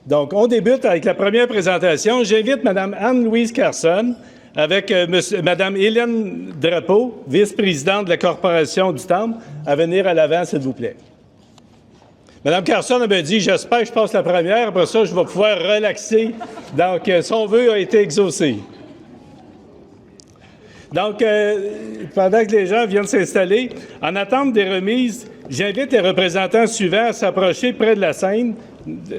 Donc, on débute avec la première présentation. J'invite Mme Anne-Louise Carson avec Mme Hélène Drapeau, vice-présidente de la Corporation du Temple, à venir à l'avant, s'il vous plaît. Mme Carson m'a dit, j'espère que je passe la première, après ça, je vais pouvoir relaxer. Donc, son vœu a été exaucé. Donc, pendant que les gens viennent s'installer, en attente des remises, j'invite les représentants suivants à s'approcher près de la scène,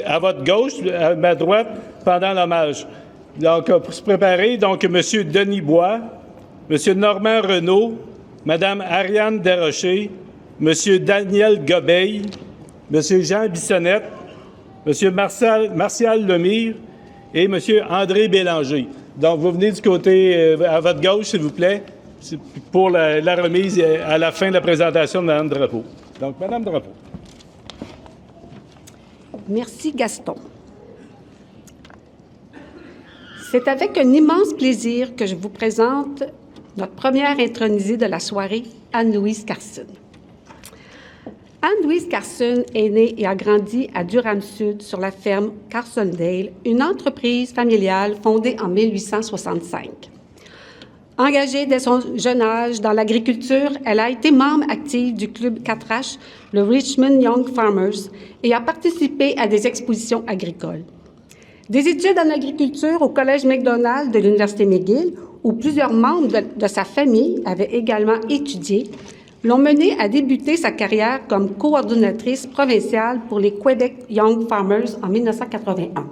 à votre gauche, à ma droite, pendant l'hommage. Donc, pour se préparer, donc, M. Denis Bois, M. Normand Renaud, Mme Ariane Desrochers, M. Daniel Gobeil, M. Jean Bissonnette, M. Martial Lemire et M. André Bélanger. Donc, vous venez du côté, à votre gauche, s'il vous plaît, pour la remise à la fin de la présentation de Mme Drapeau. Donc, Mme Drapeau. Merci, Gaston. C'est avec un immense plaisir que je vous présente notre première intronisée de la soirée, Anne-Louise Carson. Anne-Louise Carson est née et a grandi à Durham-Sud sur la ferme Carsondale, une entreprise familiale fondée en 1865. Engagée dès son jeune âge dans l'agriculture, elle a été membre active du club 4H, le Richmond Young Farmers, et a participé à des expositions agricoles. Des études en agriculture au Collège McDonald de l'Université McGill, où plusieurs membres de sa famille avaient également étudié, l'ont menée à débuter sa carrière comme coordonnatrice provinciale pour les Quebec Young Farmers en 1981.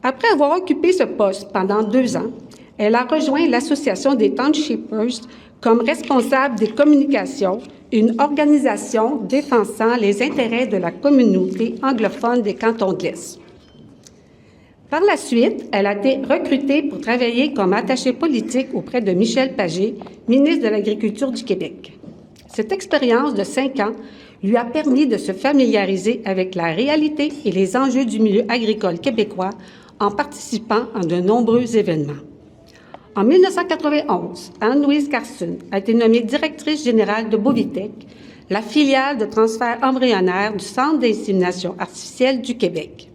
Après avoir occupé ce poste pendant 2 ans, elle a rejoint l'Association des Townshippers comme responsable des communications, une organisation défendant les intérêts de la communauté anglophone des cantons de l'Est. Par la suite, elle a été recrutée pour travailler comme attachée politique auprès de Michel Pagé, ministre de l'Agriculture du Québec. Cette expérience de 5 ans lui a permis de se familiariser avec la réalité et les enjeux du milieu agricole québécois en participant à de nombreux événements. En 1991, Anne-Louise Carson a été nommée directrice générale de Bovitech, la filiale de transfert embryonnaire du Centre d'insémination artificielle du Québec.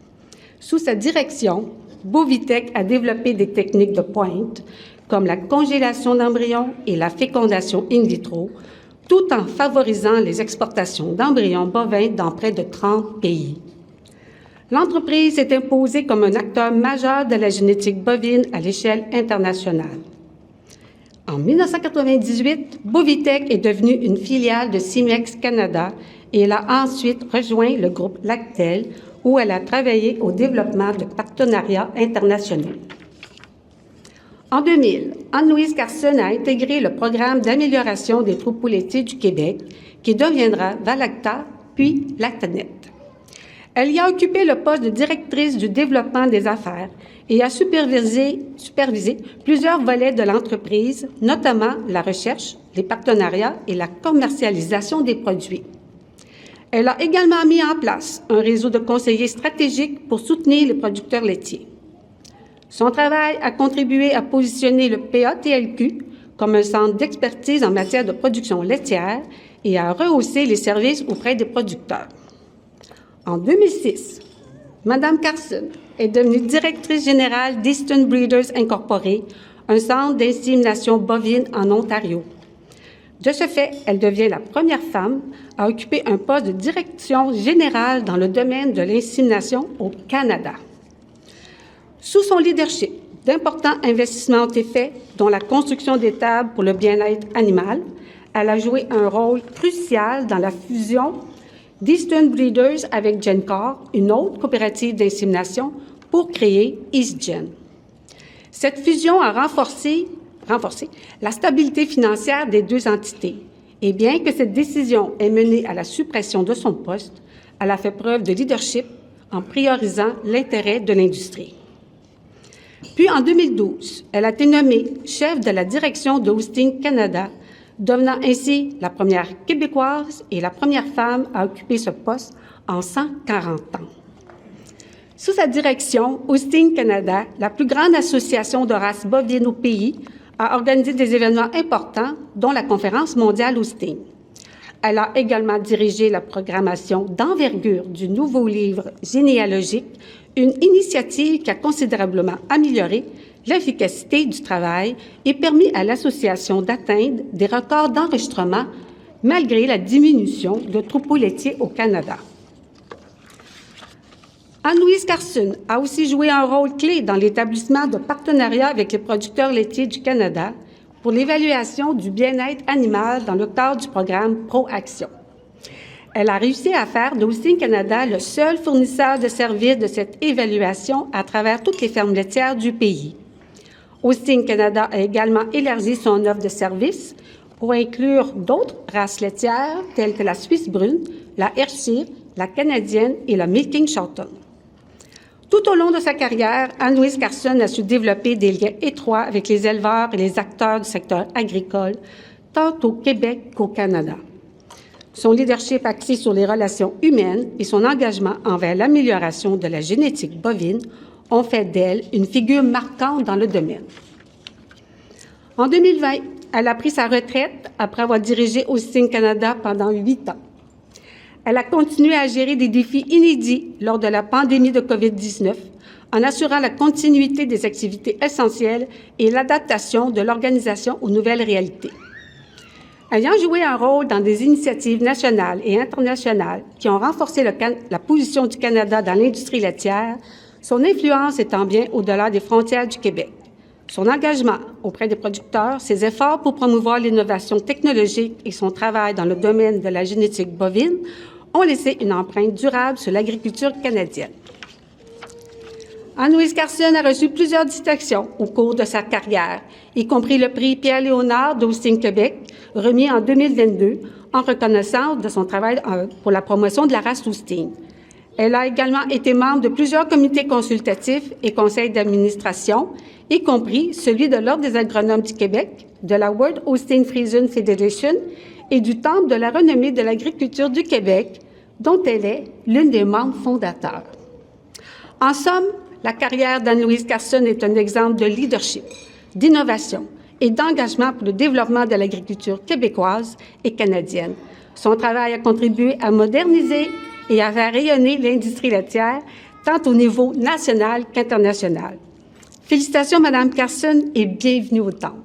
Sous sa direction, Bovitech a développé des techniques de pointe, comme la congélation d'embryons et la fécondation in vitro, tout en favorisant les exportations d'embryons bovins dans près de 30 pays. L'entreprise s'est imposée comme un acteur majeur de la génétique bovine à l'échelle internationale. En 1998, Bovitech est devenue une filiale de Cimex Canada et elle a ensuite rejoint le groupe Lactel, où elle a travaillé au développement de partenariats internationaux. En 2000, Anne-Louise Carson a intégré le programme d'amélioration des troupeaux laitiers du Québec, qui deviendra Valacta, puis Lactanet. Elle y a occupé le poste de directrice du développement des affaires et a supervisé plusieurs volets de l'entreprise, notamment la recherche, les partenariats et la commercialisation des produits. Elle a également mis en place un réseau de conseillers stratégiques pour soutenir les producteurs laitiers. Son travail a contribué à positionner le PATLQ comme un centre d'expertise en matière de production laitière et à rehausser les services auprès des producteurs. En 2006, Mme Carson est devenue directrice générale d'Eastern Breeders Incorporé, un centre d'insémination bovine en Ontario. De ce fait, elle devient la première femme à occuper un poste de direction générale dans le domaine de l'insémination au Canada. Sous son leadership, d'importants investissements ont été faits, dont la construction d'étables pour le bien-être animal. Elle a joué un rôle crucial dans la fusion d'Eastern Breeders avec GenCor, une autre coopérative d'insémination, pour créer EastGen. Cette fusion a renforcé la stabilité financière des 2 entités. Et bien que cette décision ait mené à la suppression de son poste, elle a fait preuve de leadership en priorisant l'intérêt de l'industrie. Puis, en 2012, elle a été nommée chef de la direction de Hosting Canada, devenant ainsi la première Québécoise et la première femme à occuper ce poste en 140 ans. Sous sa direction, Hosting Canada, la plus grande association de races bovines au pays, a organisé des événements importants, dont la Conférence mondiale Hosting. Elle a également dirigé la programmation d'envergure du nouveau livre généalogique, une initiative qui a considérablement amélioré l'efficacité du travail et permis à l'association d'atteindre des records d'enregistrement malgré la diminution de troupeaux laitiers au Canada. Anne-Louise Carson a aussi joué un rôle clé dans l'établissement de partenariats avec les producteurs laitiers du Canada pour l'évaluation du bien-être animal dans le cadre du programme ProAction. Elle a réussi à faire d'Holstein Canada le seul fournisseur de services de cette évaluation à travers toutes les fermes laitières du pays. Holstein Canada a également élargi son offre de services pour inclure d'autres races laitières telles que la Suisse brune, la Hershire, la canadienne et la Milking Shorten. Tout au long de sa carrière, Anne-Louise Carson a su développer des liens étroits avec les éleveurs et les acteurs du secteur agricole, tant au Québec qu'au Canada. Son leadership axé sur les relations humaines et son engagement envers l'amélioration de la génétique bovine ont fait d'elle une figure marquante dans le domaine. En 2020, elle a pris sa retraite après avoir dirigé Holstein Canada pendant 8 ans. Elle a continué à gérer des défis inédits lors de la pandémie de COVID-19 en assurant la continuité des activités essentielles et l'adaptation de l'organisation aux nouvelles réalités. Ayant joué un rôle dans des initiatives nationales et internationales qui ont renforcé la position du Canada dans l'industrie laitière, son influence étant bien au-delà des frontières du Québec. Son engagement auprès des producteurs, ses efforts pour promouvoir l'innovation technologique et son travail dans le domaine de la génétique bovine ont laissé une empreinte durable sur l'agriculture canadienne. Anne-Louise Carson a reçu plusieurs distinctions au cours de sa carrière, y compris le prix Pierre-Léonard d'Holstein Québec, remis en 2022 en reconnaissance de son travail pour la promotion de la race Holstein. Elle a également été membre de plusieurs comités consultatifs et conseils d'administration, y compris celui de l'Ordre des agronomes du Québec, de la World Holstein Friesian Federation et du Temple de la renommée de l'agriculture du Québec, dont elle est l'une des membres fondateurs. En somme, la carrière d'Anne-Louise Carson est un exemple de leadership, d'innovation et d'engagement pour le développement de l'agriculture québécoise et canadienne. Son travail a contribué à moderniser et à faire rayonner l'industrie laitière, tant au niveau national qu'international. Félicitations, Madame Carson, et bienvenue au Temple.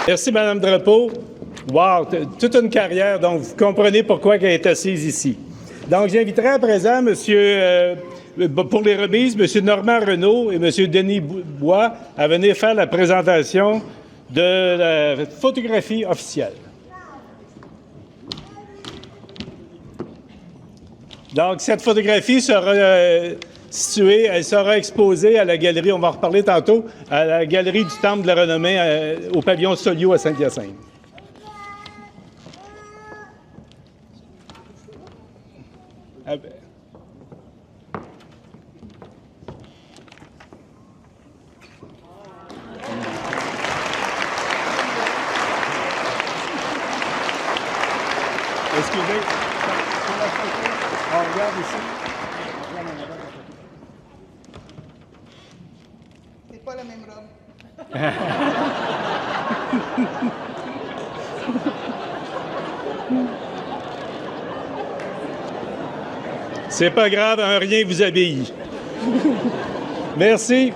Merci, Mme Drapeau. Wow, toute une carrière, donc vous comprenez pourquoi elle est assise ici. Donc, j'inviterai à présent, pour les remises, M. Normand Renaud et M. Denis Bois à venir faire la présentation de la photographie officielle. Donc, cette photographie sera située, elle sera exposée à la galerie, on va en reparler tantôt, à la galerie du Temple de la Renommée au pavillon Solio à Saint-Hyacinthe. Ah ben. Excusez. On regarde ici. C'est pas la même robe. C'est pas grave, un rien vous habille. Merci.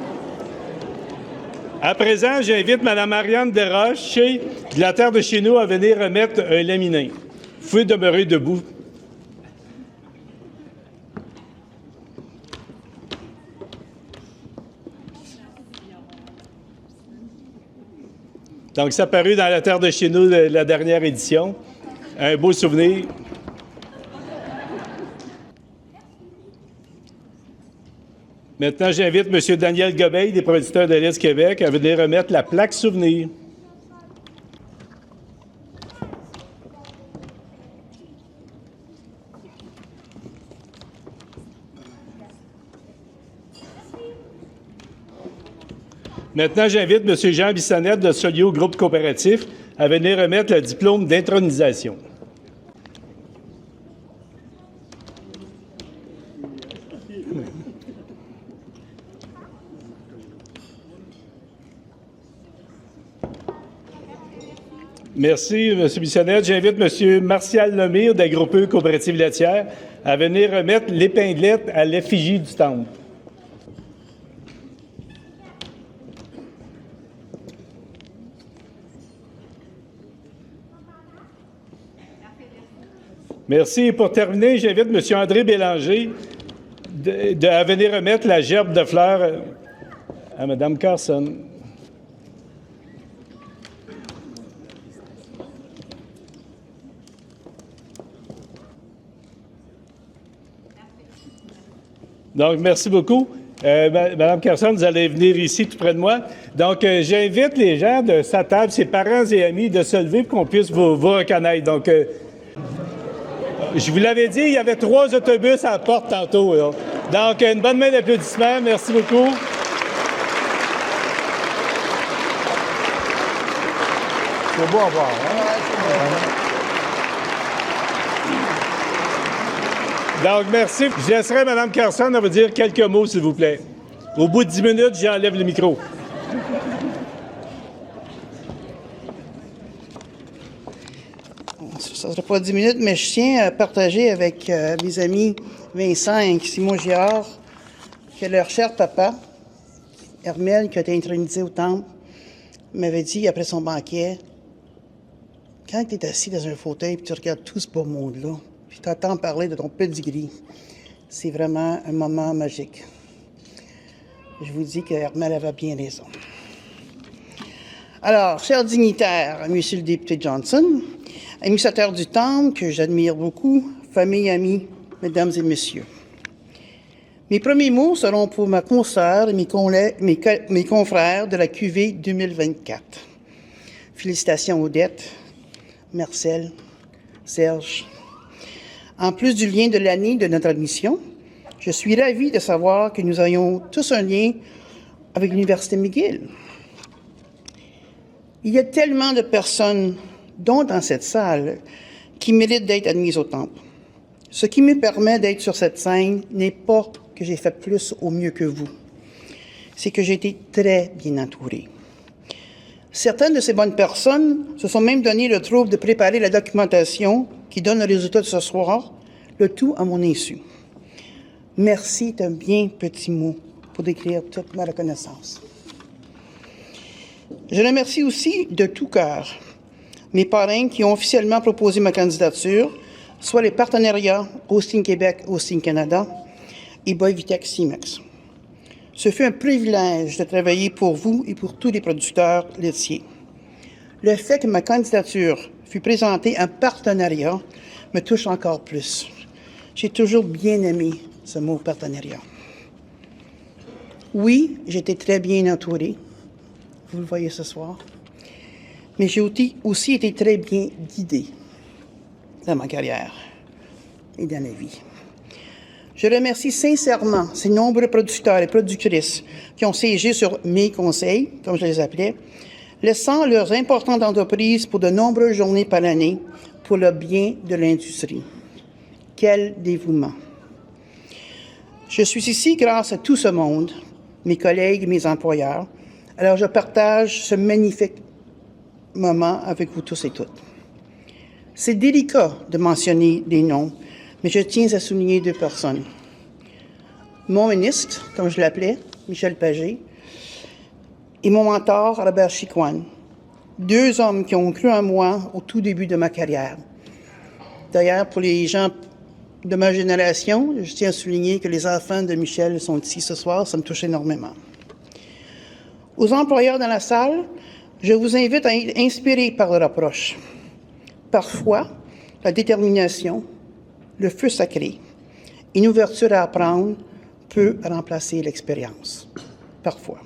À présent, j'invite Mme Marianne Desroches, de la terre de chez nous, à venir remettre un laminé. Vous pouvez demeurer debout. Donc, ça a paru dans la terre de chez nous, la dernière édition. Un beau souvenir. Maintenant, j'invite M. Daniel Gobeil, des producteurs de l'Est Québec, à venir remettre la plaque souvenir. Maintenant, j'invite M. Jean Bissonnette de Solio Groupe Coopératif à venir remettre le diplôme d'intronisation. Merci, M. Bissonnette. J'invite M. Martial Lemire d'Agroupeux Coopérative laitière à venir remettre l'épinglette à l'effigie du temple. Merci. Et pour terminer, j'invite M. André Bélanger à venir remettre la gerbe de fleurs à Mme Carson. Donc, merci beaucoup. Madame Carson, vous allez venir ici tout près de moi. Donc, j'invite les gens de sa table, ses parents et amis, de se lever pour qu'on puisse vous reconnaître. Donc, je vous l'avais dit, il y avait 3 autobus à la porte tantôt. Là. Donc, une bonne main d'applaudissements. Merci beaucoup. C'est beau à voir. Hein? Donc, merci. Je laisserai Mme Carson à vous dire quelques mots, s'il vous plaît. Au bout de 10 minutes, j'enlève le micro. Ça ne sera pas 10 minutes, mais je tiens à partager avec mes amis Vincent et Simon Girard que leur cher papa, Hermel, qui a été intronisé au temple, m'avait dit après son banquet, quand tu es assis dans un fauteuil et tu regardes tout ce beau monde-là, puis tu entends parler de ton pedigree, c'est vraiment un moment magique. Je vous dis que Hermel avait bien raison. Alors, chers dignitaires, monsieur le député Johnson, administrateur du temple, que j'admire beaucoup, famille, amis, mesdames et messieurs. Mes premiers mots seront pour ma consoeur et mes confrères de la QV 2024. Félicitations Odette, Marcel, Serge. En plus du lien de l'année de notre admission, je suis ravi de savoir que nous ayons tous un lien avec l'Université McGill. Il y a tellement de personnes, dont dans cette salle, qui méritent d'être admises au temple. Ce qui me permet d'être sur cette scène n'est pas que j'ai fait plus au mieux que vous. C'est que j'ai été très bien entourée. Certaines de ces bonnes personnes se sont même donné le trouble de préparer la documentation qui donne le résultat de ce soir, le tout à mon insu. Merci d'un bien petit mot pour décrire toute ma reconnaissance. Je remercie aussi de tout cœur mes parrains qui ont officiellement proposé ma candidature, soit les partenariats Hosting Québec, Hosting Canada et Boivitech Cimex. Ce fut un privilège de travailler pour vous et pour tous les producteurs laitiers. Le fait que ma candidature fut présentée en partenariat me touche encore plus. J'ai toujours bien aimé ce mot partenariat. Oui, j'étais très bien entourée. Vous le voyez ce soir. Mais j'ai aussi été très bien guidée dans ma carrière et dans ma vie. Je remercie sincèrement ces nombreux producteurs et productrices qui ont siégé sur mes conseils, comme je les appelais, laissant leurs importantes entreprises pour de nombreuses journées par année pour le bien de l'industrie. Quel dévouement! Je suis ici grâce à tout ce monde, mes collègues et mes employeurs. Alors, je partage ce magnifique moment avec vous tous et toutes. C'est délicat de mentionner des noms, mais je tiens à souligner 2 personnes. Mon ministre, comme je l'appelais, Michel Pagé, et mon mentor, Robert Chicoine. 2 hommes qui ont cru en moi au tout début de ma carrière. D'ailleurs, pour les gens de ma génération, je tiens à souligner que les enfants de Michel sont ici ce soir, ça me touche énormément. Aux employeurs dans la salle, je vous invite à être inspirés par leur approche. Parfois, la détermination, le feu sacré, une ouverture à apprendre peut remplacer l'expérience. Parfois.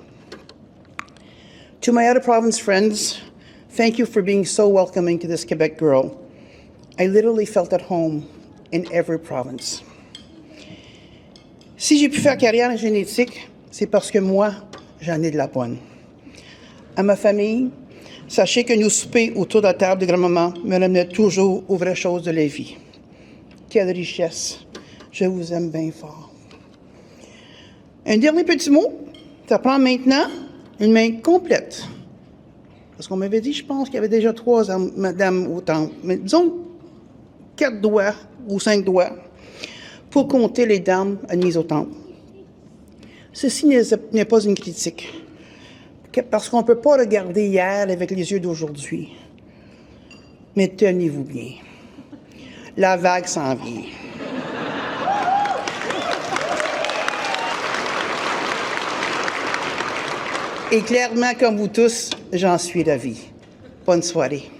To my other province friends, thank you for being so welcoming to this Quebec girl. I literally felt at home in every province. Si j'ai pu faire carrière en génétique, c'est parce que moi, j'en ai de la bonne. À ma famille, sachez que nous souper autour de la table de grand-maman me ramenait toujours aux vraies choses de la vie. Quelle richesse! Je vous aime bien fort. Un dernier petit mot, ça prend maintenant une main complète. Parce qu'on m'avait dit, je pense qu'il y avait déjà 3 madames au temple. Mais disons 4 doigts ou 5 doigts pour compter les dames admises au temple. Ceci n'est pas une critique. Parce qu'on ne peut pas regarder hier avec les yeux d'aujourd'hui. Mais tenez-vous bien. La vague s'en vient. Et clairement, comme vous tous, j'en suis ravi. Bonne soirée.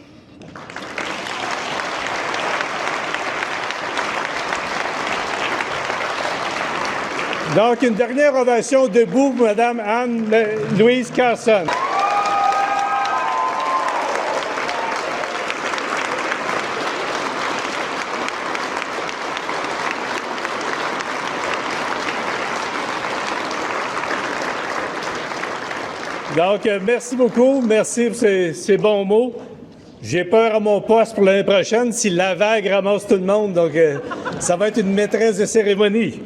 Donc, une dernière ovation debout pour Mme Anne-Louise Carson. Donc, merci beaucoup. Merci pour ces bons mots. J'ai peur à mon poste pour l'année prochaine si la vague ramasse tout le monde. Donc, ça va être une maîtresse de cérémonie.